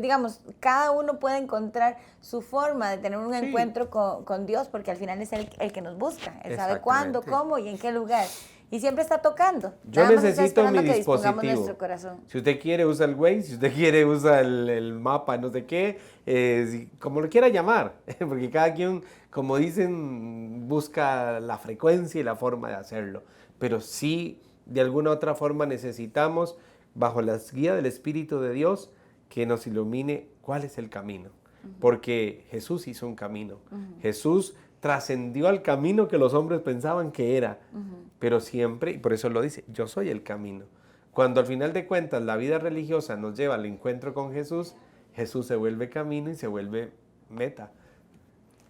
digamos, cada uno puede encontrar su forma de tener un encuentro con Dios, porque al final es el que nos busca. Él sabe cuándo, cómo y en qué lugar. Y siempre está tocando. Yo Nada más está necesito mi esperando que dispongamos dispositivo. nuestro corazón. Si usted quiere, usa el Waze. Si usted quiere, usa el mapa, no sé qué. Como lo quiera llamar. Porque cada quien, como dicen, busca la frecuencia y la forma de hacerlo. Pero sí, de alguna u otra forma, necesitamos, bajo la guía del Espíritu de Dios, que nos ilumine cuál es el camino. Porque Jesús hizo un camino. Jesús trascendió al camino que los hombres pensaban que era, pero siempre, y por eso lo dice, yo soy el camino. Cuando al final de cuentas la vida religiosa nos lleva al encuentro con Jesús, Jesús se vuelve camino y se vuelve meta.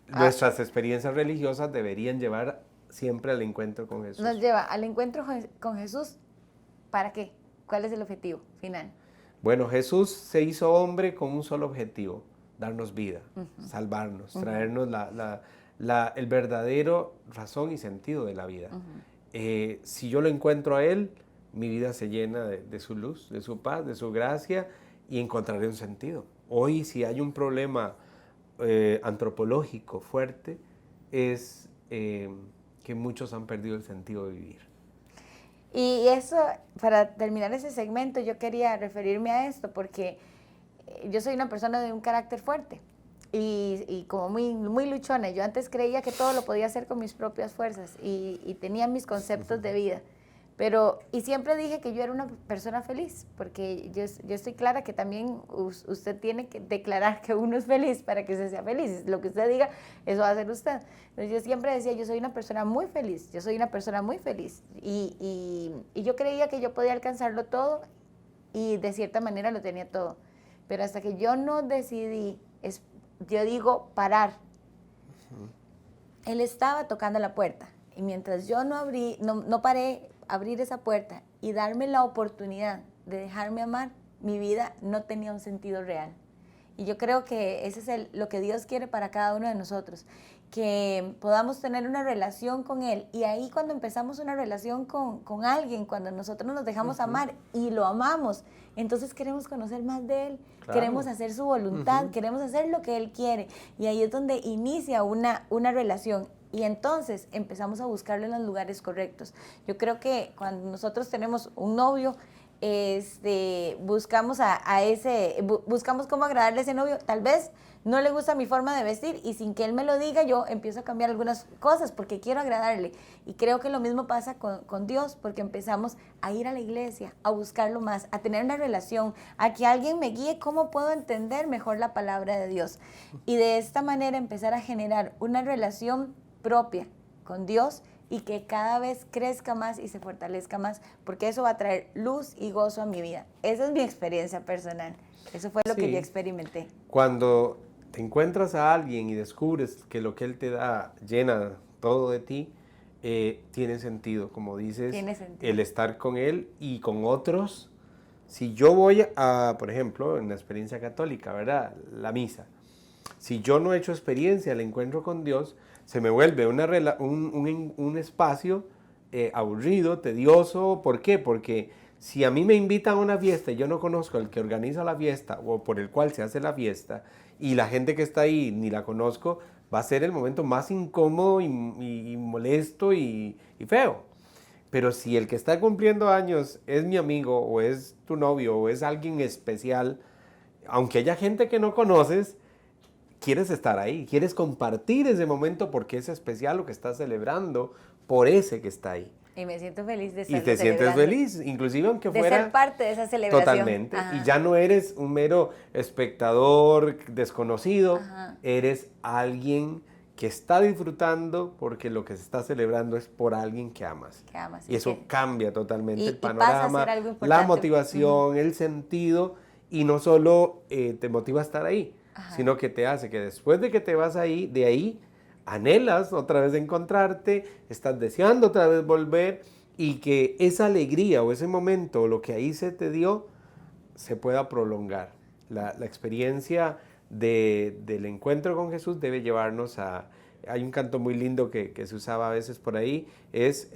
Nuestras experiencias religiosas deberían llevar siempre al encuentro con Jesús. Nos lleva al encuentro con Jesús, ¿para qué? ¿Cuál es el objetivo final? Bueno, Jesús se hizo hombre con un solo objetivo, darnos vida, salvarnos, traernos el verdadero razón y sentido de la vida. Si yo lo encuentro a Él, mi vida se llena de su luz, de su paz, de su gracia y encontraré un sentido. Hoy, si hay un problema antropológico fuerte, es que muchos han perdido el sentido de vivir. Y eso, para terminar ese segmento, yo quería referirme a esto porque yo soy una persona de un carácter fuerte. Y como muy luchona. Yo antes creía que todo lo podía hacer con mis propias fuerzas y tenía mis conceptos de vida. Y siempre dije que yo era una persona feliz, porque yo estoy clara que también usted tiene que declarar que uno es feliz para que usted sea feliz. Lo que usted diga, eso va a ser usted. Entonces yo siempre decía, yo soy una persona muy feliz, yo soy una persona muy feliz. Y yo creía que yo podía alcanzarlo todo y de cierta manera lo tenía todo. Pero hasta que yo no decidí, yo digo, parar. Él estaba tocando la puerta y mientras yo no paré abrir esa puerta y darme la oportunidad de dejarme amar, mi vida no tenía un sentido real. Y yo creo que ese es lo que Dios quiere para cada uno de nosotros, que podamos tener una relación con Él. Y ahí cuando empezamos una relación con alguien, cuando nosotros nos dejamos amar y lo amamos, entonces queremos conocer más de Él, queremos hacer su voluntad, queremos hacer lo que Él quiere. Y ahí es donde inicia una relación. Y entonces empezamos a buscarlo en los lugares correctos. Yo creo que cuando nosotros tenemos un novio, buscamos buscamos cómo agradarle a ese novio. Tal vez no le gusta mi forma de vestir y sin que él me lo diga, yo empiezo a cambiar algunas cosas porque quiero agradarle. Y creo que lo mismo pasa con Dios, porque empezamos a ir a la iglesia, a buscarlo más, a tener una relación, a que alguien me guíe cómo puedo entender mejor la palabra de Dios. Y de esta manera empezar a generar una relación propia con Dios y que cada vez crezca más y se fortalezca más, porque eso va a traer luz y gozo a mi vida. Esa es mi experiencia personal. Eso fue lo que yo experimenté. Cuando te encuentras a alguien y descubres que lo que él te da llena todo de ti, tiene sentido, como dices, el estar con él y con otros. Si yo voy por ejemplo, en la experiencia católica, ¿verdad? La misa. Si yo no he hecho experiencia, el encuentro con Dios, se me vuelve un espacio aburrido, tedioso. ¿Por qué? Porque si a mí me invitan a una fiesta y yo no conozco al que organiza la fiesta o por el cual se hace la fiesta y la gente que está ahí ni la conozco, va a ser el momento más incómodo y molesto y feo. Pero si el que está cumpliendo años es mi amigo o es tu novio o es alguien especial, aunque haya gente que no conoces, quieres estar ahí, quieres compartir ese momento porque es especial lo que estás celebrando por ese que está ahí. Y me siento feliz de estar Y te sientes feliz, inclusive aunque fuera... De ser parte de esa celebración. Totalmente. Y ya no eres un mero espectador desconocido, eres alguien que está disfrutando porque lo que se está celebrando es por alguien que amas. Y eso cambia totalmente el panorama, la motivación, el sentido, y no solo te motiva a estar ahí, sino que te hace que después de que te vas de ahí, anhelas otra vez encontrarte, estás deseando otra vez volver y que esa alegría o ese momento, lo que ahí se te dio, se pueda prolongar. La experiencia del encuentro con Jesús debe llevarnos a... Hay un canto muy lindo que se usaba a veces por ahí, es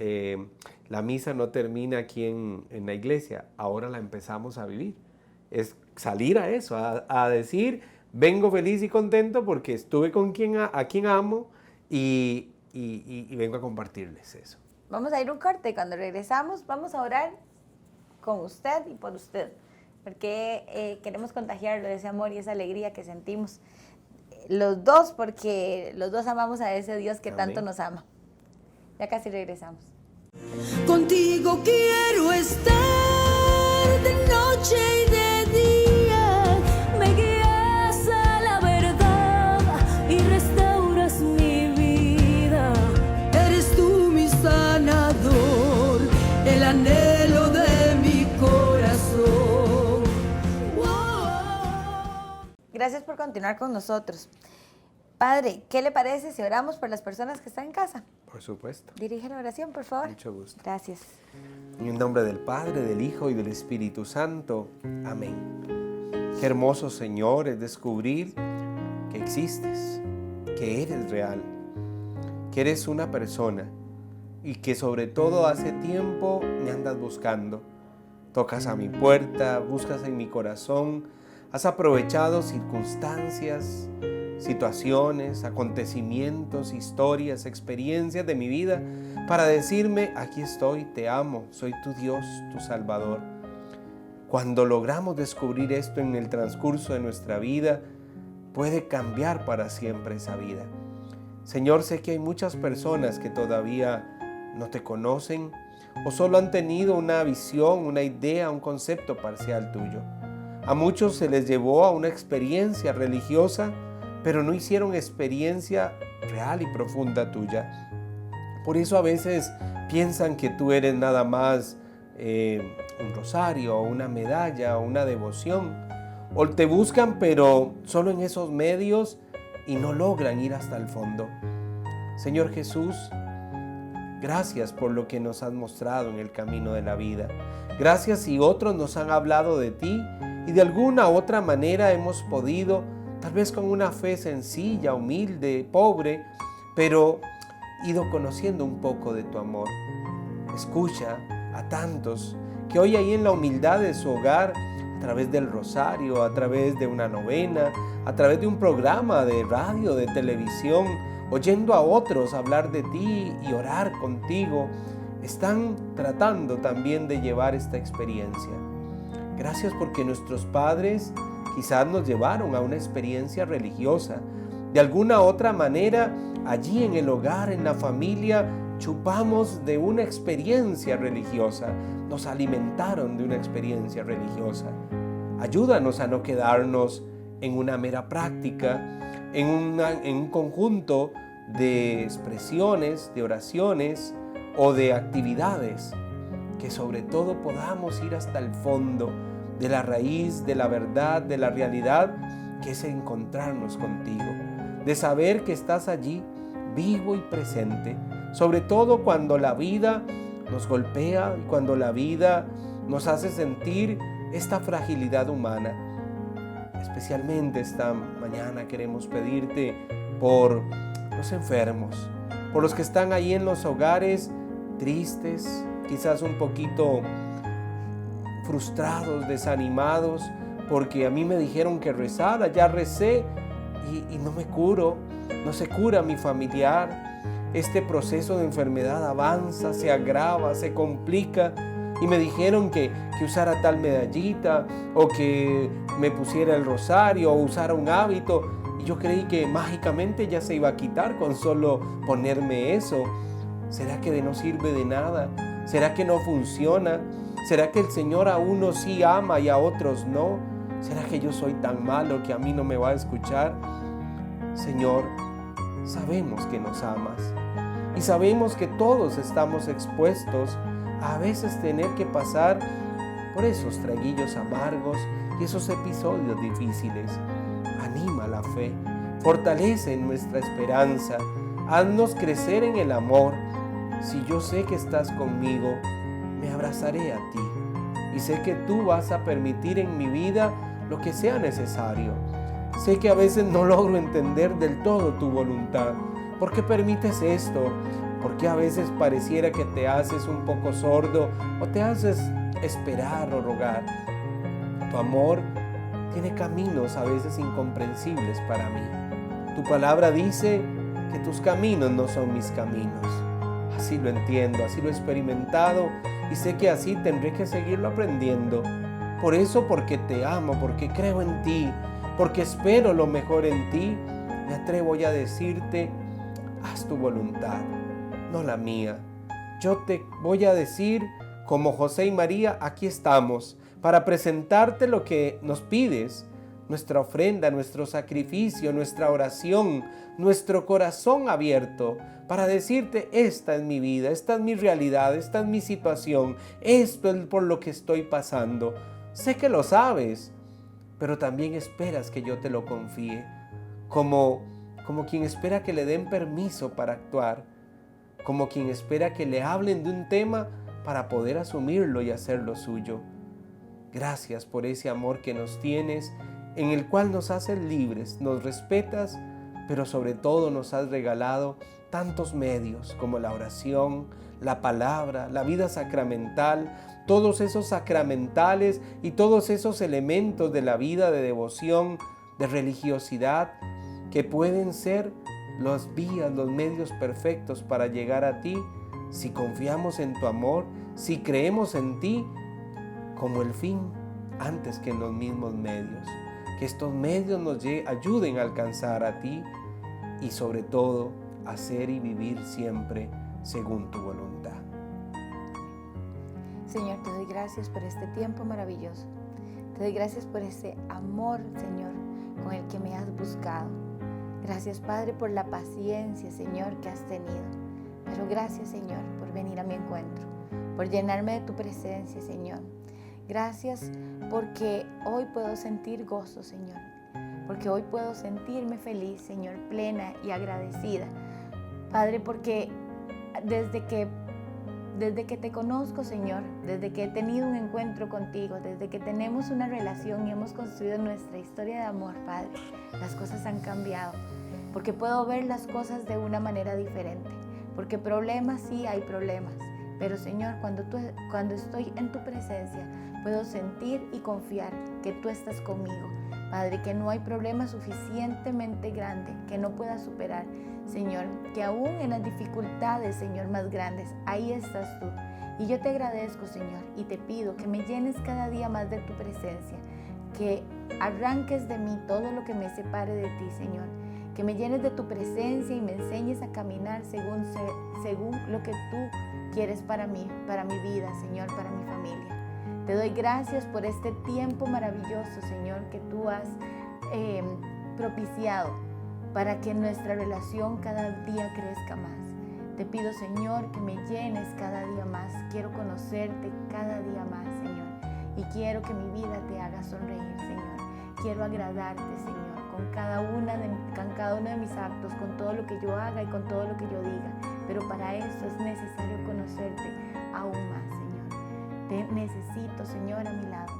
la misa no termina aquí en la iglesia, ahora la empezamos a vivir. Es salir a eso, a decir, vengo feliz y contento porque estuve con a quien amo y vengo a compartirles eso. Vamos a ir un corte y cuando regresamos vamos a orar con usted y por usted, porque queremos contagiarlo de ese amor y esa alegría que sentimos los dos, porque los dos amamos a ese Dios que Amén. tanto nos ama. Ya casi regresamos. Contigo quiero estar de noche y de día. Me guías a la verdad y restauras mi vida. Eres tú mi sanador, el anhelo de mi corazón. Wow. Gracias por continuar con nosotros. Padre, ¿qué le parece si oramos por las personas que están en casa? Por supuesto. Dirige la oración, por favor. Mucho gusto. Gracias. En el nombre del Padre, del Hijo y del Espíritu Santo. Amén. Qué hermoso, Señor, es descubrir que existes, que eres real, que eres una persona y que sobre todo hace tiempo me andas buscando. Tocas a mi puerta, buscas en mi corazón, has aprovechado circunstancias, situaciones, acontecimientos, historias, experiencias de mi vida para decirme, aquí estoy, te amo, soy tu Dios, tu Salvador. Cuando logramos descubrir esto en el transcurso de nuestra vida, puede cambiar para siempre esa vida. Señor, sé que hay muchas personas que todavía no te conocen o solo han tenido una visión, una idea, un concepto parcial tuyo. A muchos se les llevó a una experiencia religiosa, pero no hicieron experiencia real y profunda tuya. Por eso a veces piensan que tú eres nada más un rosario, o una medalla, o una devoción. O te buscan, pero solo en esos medios y no logran ir hasta el fondo. Señor Jesús, gracias por lo que nos has mostrado en el camino de la vida. Gracias si otros nos han hablado de ti y de alguna otra manera hemos podido, tal vez con una fe sencilla, humilde, pobre, pero ido conociendo un poco de tu amor. Escucha a tantos que hoy ahí en la humildad de su hogar, a través del rosario, a través de una novena, a través de un programa de radio, de televisión, oyendo a otros hablar de ti y orar contigo, están tratando también de llevar esta experiencia. Gracias porque nuestros padres quizás nos llevaron a una experiencia religiosa. De alguna otra manera, allí en el hogar, en la familia, chupamos de una experiencia religiosa. Nos alimentaron de una experiencia religiosa. Ayúdanos a no quedarnos en una mera práctica, en un conjunto de expresiones, de oraciones o de actividades, que sobre todo podamos ir hasta el fondo de la raíz, de la verdad, de la realidad, que es encontrarnos contigo, de saber que estás allí, vivo y presente, sobre todo cuando la vida nos golpea y cuando la vida nos hace sentir esta fragilidad humana. Especialmente esta mañana queremos pedirte por los enfermos, por los que están ahí en los hogares tristes, quizás un poquito frustrados, desanimados, porque a mí me dijeron que rezara, ya recé y no me curo, no se cura mi familiar. Este proceso de enfermedad avanza, se agrava, se complica y me dijeron que usara tal medallita o que me pusiera el rosario o usara un hábito y yo creí que mágicamente ya se iba a quitar con solo ponerme eso. ¿Será que no sirve de nada? ¿Será que no funciona? ¿Será que el Señor a unos sí ama y a otros no? ¿Será que yo soy tan malo que a mí no me va a escuchar? Señor, sabemos que nos amas y sabemos que todos estamos expuestos a veces tener que pasar por esos traguillos amargos y esos episodios difíciles. Anima la fe, fortalece nuestra esperanza, Haznos crecer en el amor. Si yo sé que estás conmigo, me abrazaré a ti. Y sé que tú vas a permitir en mi vida lo que sea necesario. Sé que a veces no logro entender del todo tu voluntad. ¿Por qué permites esto? ¿Por qué a veces pareciera que te haces un poco sordo o te haces esperar o rogar? Tu amor tiene caminos a veces incomprensibles para mí. Tu palabra dice que tus caminos no son mis caminos. Así lo entiendo, así lo he experimentado y sé que así tendré que seguirlo aprendiendo. Por eso, porque te amo, porque creo en ti, porque espero lo mejor en ti, me atrevo ya a decirte, haz tu voluntad, no la mía. Yo te voy a decir, como José y María, aquí estamos, para presentarte lo que nos pides, nuestra ofrenda, nuestro sacrificio, nuestra oración, nuestro corazón abierto, para decirte, esta es mi vida, esta es mi realidad, esta es mi situación, esto es por lo que estoy pasando. Sé que lo sabes, pero también esperas que yo te lo confíe, como quien espera que le den permiso para actuar, como quien espera que le hablen de un tema para poder asumirlo y hacerlo suyo. Gracias por ese amor que nos tienes, en el cual nos haces libres, nos respetas, pero sobre todo nos has regalado tantos medios como la oración, la palabra, la vida sacramental, todos esos sacramentales y todos esos elementos de la vida de devoción, de religiosidad, que pueden ser los vías, los medios perfectos para llegar a ti, si confiamos en tu amor, si creemos en ti como el fin antes que en los mismos medios. Que estos medios nos ayuden a alcanzar a ti y sobre todo a hacer y vivir siempre según tu voluntad. Señor, te doy gracias por este tiempo maravilloso. Te doy gracias por ese amor, Señor, con el que me has buscado. Gracias, Padre, por la paciencia, Señor, que has tenido. Pero gracias, Señor, por venir a mi encuentro, por llenarme de tu presencia, Señor. Gracias porque hoy puedo sentir gozo, Señor. Porque hoy puedo sentirme feliz, Señor, plena y agradecida. Padre, porque desde que te conozco, Señor, desde que he tenido un encuentro contigo, desde que tenemos una relación y hemos construido nuestra historia de amor, Padre, las cosas han cambiado. Porque puedo ver las cosas de una manera diferente. Porque problemas, sí hay problemas. Pero, Señor, cuando estoy en tu presencia, puedo sentir y confiar que tú estás conmigo. Padre, que no hay problema suficientemente grande que no pueda superar. Señor, que aún en las dificultades, Señor, más grandes, ahí estás tú. Y yo te agradezco, Señor, y te pido que me llenes cada día más de tu presencia, que arranques de mí todo lo que me separe de ti, Señor, que me llenes de tu presencia y me enseñes a caminar según lo que tú quieres para mí, para mi vida, Señor, para mi familia. Te doy gracias por este tiempo maravilloso, Señor, que tú has propiciado para que nuestra relación cada día crezca más. Te pido, Señor, que me llenes cada día más. Quiero conocerte cada día más, Señor. Y quiero que mi vida te haga sonreír, Señor. Quiero agradarte, Señor, con cada uno de mis actos, con todo lo que yo haga y con todo lo que yo diga. Pero para eso es necesario conocerte aún más, Señor. Te necesito, Señor, a mi lado.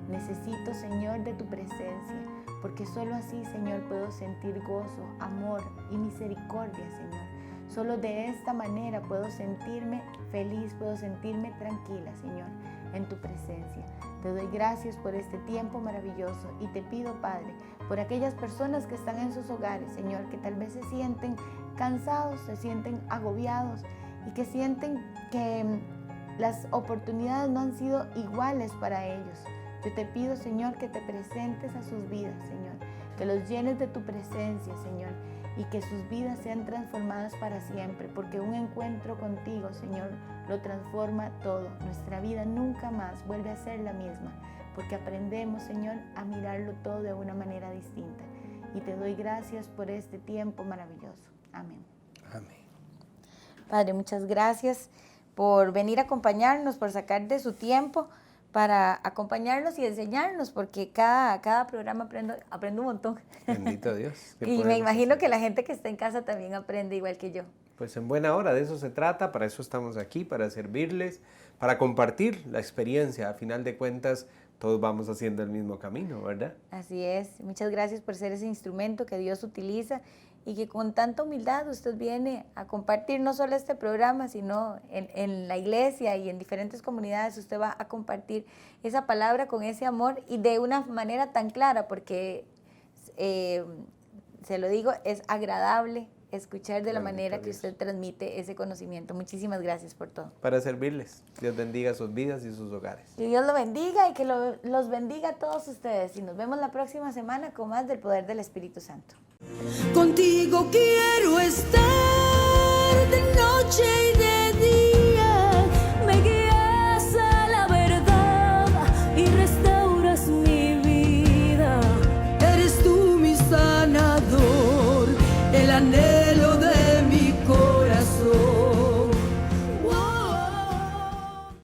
Necesito, Señor, de tu presencia, porque solo así, Señor, puedo sentir gozo, amor y misericordia, Señor. Solo de esta manera puedo sentirme feliz, puedo sentirme tranquila, Señor, en tu presencia. Te doy gracias por este tiempo maravilloso y te pido, Padre, por aquellas personas que están en sus hogares, Señor, que tal vez se sienten cansados, se sienten agobiados y que sienten que las oportunidades no han sido iguales para ellos. Yo te pido, Señor, que te presentes a sus vidas, Señor, que los llenes de tu presencia, Señor, y que sus vidas sean transformadas para siempre, porque un encuentro contigo, Señor, lo transforma todo. Nuestra vida nunca más vuelve a ser la misma, porque aprendemos, Señor, a mirarlo todo de una manera distinta. Y te doy gracias por este tiempo maravilloso. Amén. Amén. Padre, muchas gracias por venir a acompañarnos, por sacar de su tiempo para acompañarnos y enseñarnos, porque cada programa aprendo un montón. Bendito Dios. ¿Qué Y me podemos imagino hacer? que la gente que está en casa también aprende igual que yo. Pues en buena hora, de eso se trata, para eso estamos aquí, para servirles, para compartir la experiencia. A final de cuentas, todos vamos haciendo el mismo camino, ¿verdad? Así es. Muchas gracias por ser ese instrumento que Dios utiliza y que con tanta humildad usted viene a compartir no solo este programa, sino en la iglesia y en diferentes comunidades. Usted va a compartir esa palabra con ese amor y de una manera tan clara, porque se lo digo, es agradable escuchar de la Bendito manera que Dios. usted transmite ese conocimiento. Muchísimas gracias por todo. Para servirles. Dios bendiga sus vidas y sus hogares. Que Dios lo bendiga y que los bendiga a todos ustedes. Y nos vemos la próxima semana con más del poder del Espíritu Santo. Contigo quiero estar de noche y de